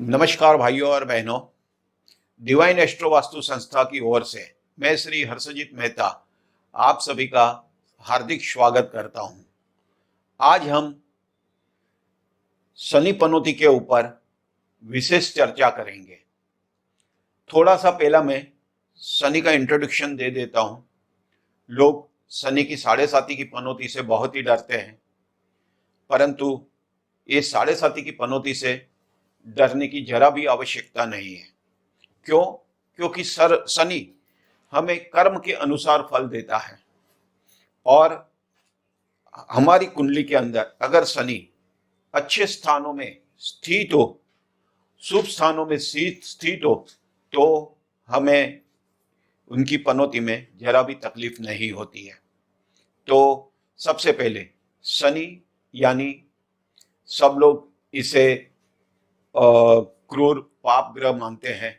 नमस्कार भाइयों और बहनों। डिवाइन एस्ट्रो वास्तु संस्था की ओर से मैं श्री हर्षजीत मेहता आप सभी का हार्दिक स्वागत करता हूं। आज हम शनि पनौती के ऊपर विशेष चर्चा करेंगे। थोड़ा सा पहला मैं शनि का इंट्रोडक्शन दे देता हूं। लोग शनि की साढ़े साती की पनौती से बहुत ही डरते हैं, परंतु ये साढ़े साती की पनौती से डरने की जरा भी आवश्यकता नहीं है। क्यों? क्योंकि शनि हमें कर्म के अनुसार फल देता है और हमारी कुंडली के अंदर अगर शनि अच्छे स्थानों में स्थित हो, शुभ स्थानों में स्थित हो, तो हमें उनकी पनौती में जरा भी तकलीफ नहीं होती है। तो सबसे पहले शनि यानी सब लोग इसे क्रूर पाप ग्रह मानते हैं,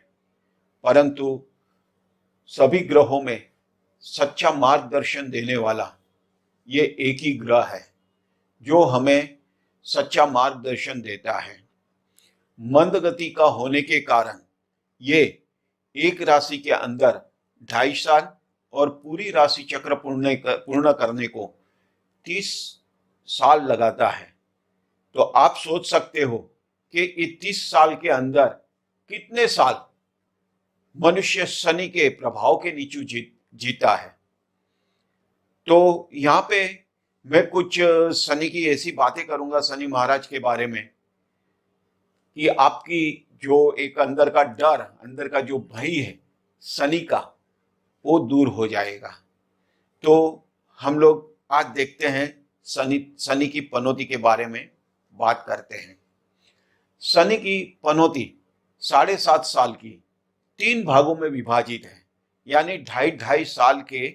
परंतु सभी ग्रहों में सच्चा मार्गदर्शन देने वाला ये एक ही ग्रह है जो हमें सच्चा मार्गदर्शन देता है। मंद गति का होने के कारण ये एक राशि के अंदर 2.5 साल और पूरी राशि चक्र पूर्ण करने को 30 साल लगाता है। तो आप सोच सकते हो कि इस 30 साल के अंदर कितने साल मनुष्य शनि के प्रभाव के नीचे जीता है। तो यहाँ पे मैं कुछ शनि की ऐसी बातें करूंगा शनि महाराज के बारे में कि आपकी जो एक अंदर का डर, अंदर का जो भय है शनि का, वो दूर हो जाएगा। तो हम लोग आज देखते हैं शनि की पनौती के बारे में बात करते हैं। शनि की पनौती 7.5 साल की 3 भागों में विभाजित है, यानी 2.5 साल के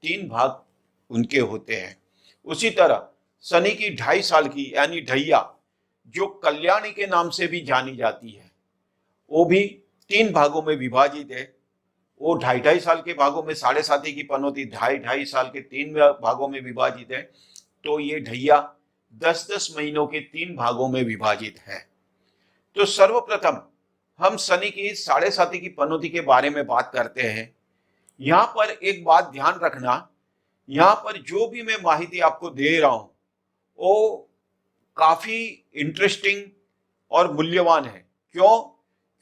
3 भाग उनके होते हैं। उसी तरह शनि की 2.5 साल की यानी ढैया, जो कल्याणी के नाम से भी जानी जाती है, वो भी 3 भागों में विभाजित है। वो 2.5 साल के भागों में साढ़े साती की पनौती 2.5 साल के 3 भागों में विभाजित है। तो ये ढैया 10-10 महीनों के 3 भागों में विभाजित है। तो सर्वप्रथम हम शनि की साढ़े साती की पनौती के बारे में बात करते हैं। यहाँ पर एक बात ध्यान रखना, यहाँ पर जो भी मैं माहिती आपको दे रहा हूं वो काफी इंटरेस्टिंग और मूल्यवान है। क्यों?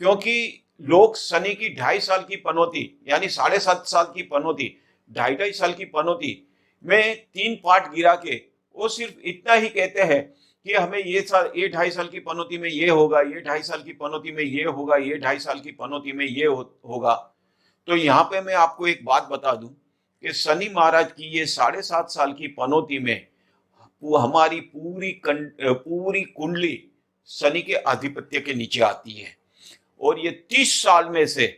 क्योंकि लोग शनि की 2.5 साल की पनौती यानी 7.5 साल की पनौती, 2.5 साल की पनौती में 3 पार्ट गिरा के वो सिर्फ इतना ही कहते हैं कि हमें ये 2.5 साल की पनौती में ये होगा, ये 2.5 साल की पनौती में ये होगा, ये 2.5 साल की पनौती में ये होगा। तो यहाँ पे मैं आपको एक बात बता दूं कि शनि महाराज की ये 7.5 साल की पनौती में हमारी पूरी कुंडली शनि के आधिपत्य के नीचे आती है। और ये 30 साल में से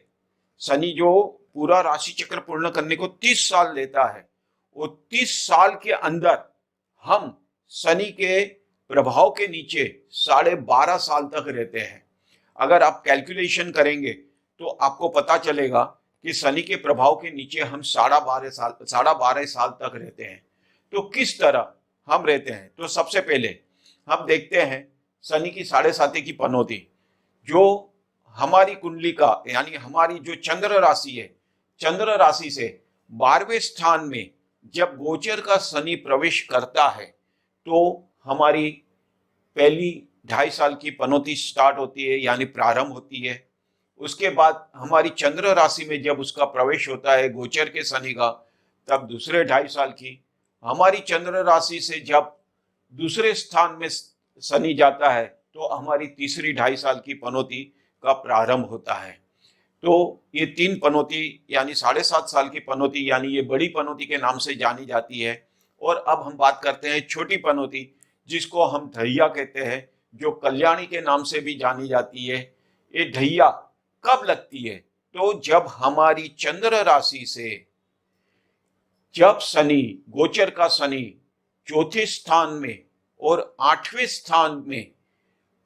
शनि जो पूरा राशि चक्र पूर्ण करने को 30 साल लेता है, वो 30 साल के अंदर हम शनि के प्रभाव के नीचे 12.5 साल तक रहते हैं। अगर आप कैलकुलेशन करेंगे तो आपको पता चलेगा कि शनि के प्रभाव के नीचे हम 12.5 साल तक रहते हैं। तो किस तरह हम रहते हैं? तो सबसे पहले हम देखते हैं शनि की साढ़े साती की पनौती, जो हमारी कुंडली का यानी हमारी जो चंद्र राशि है, चंद्र राशि से 12वें स्थान में जब गोचर का शनि प्रवेश करता है तो हमारी पहली 2.5 साल की पनौती स्टार्ट होती है, यानी प्रारंभ होती है। उसके बाद हमारी चंद्र राशि में जब उसका प्रवेश होता है गोचर के शनि का, तब दूसरे 2.5 साल की, हमारी चंद्र राशि से जब दूसरे स्थान में शनि जाता है तो हमारी तीसरी 2.5 साल की पनौती का प्रारंभ होता है। तो ये 3 पनौती यानी 7.5 साल की पनौती, यानी ये बड़ी पनौती के नाम से जानी जाती है। और अब हम बात करते हैं छोटी पनौती, जिसको हम ढैया कहते हैं, जो कल्याणी के नाम से भी जानी जाती है। ये ढैया कब लगती है? तो जब हमारी चंद्र राशि से जब शनि, गोचर का शनि 4थे स्थान में और 8वें स्थान में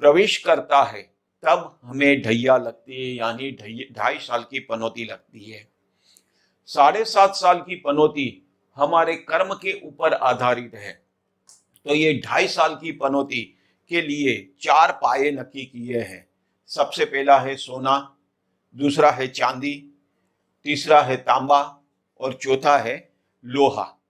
प्रवेश करता है, तब हमें ढैया लगती है, यानी 2.5 साल की पनौती लगती है। 7.5 साल की पनौती हमारे कर्म के ऊपर आधारित है। तो ये 2.5 साल की पनौती के लिए 4 पाए नक्की किए हैं। सबसे पहला है सोना, दूसरा है चांदी, तीसरा है तांबा और चौथा है लोहा।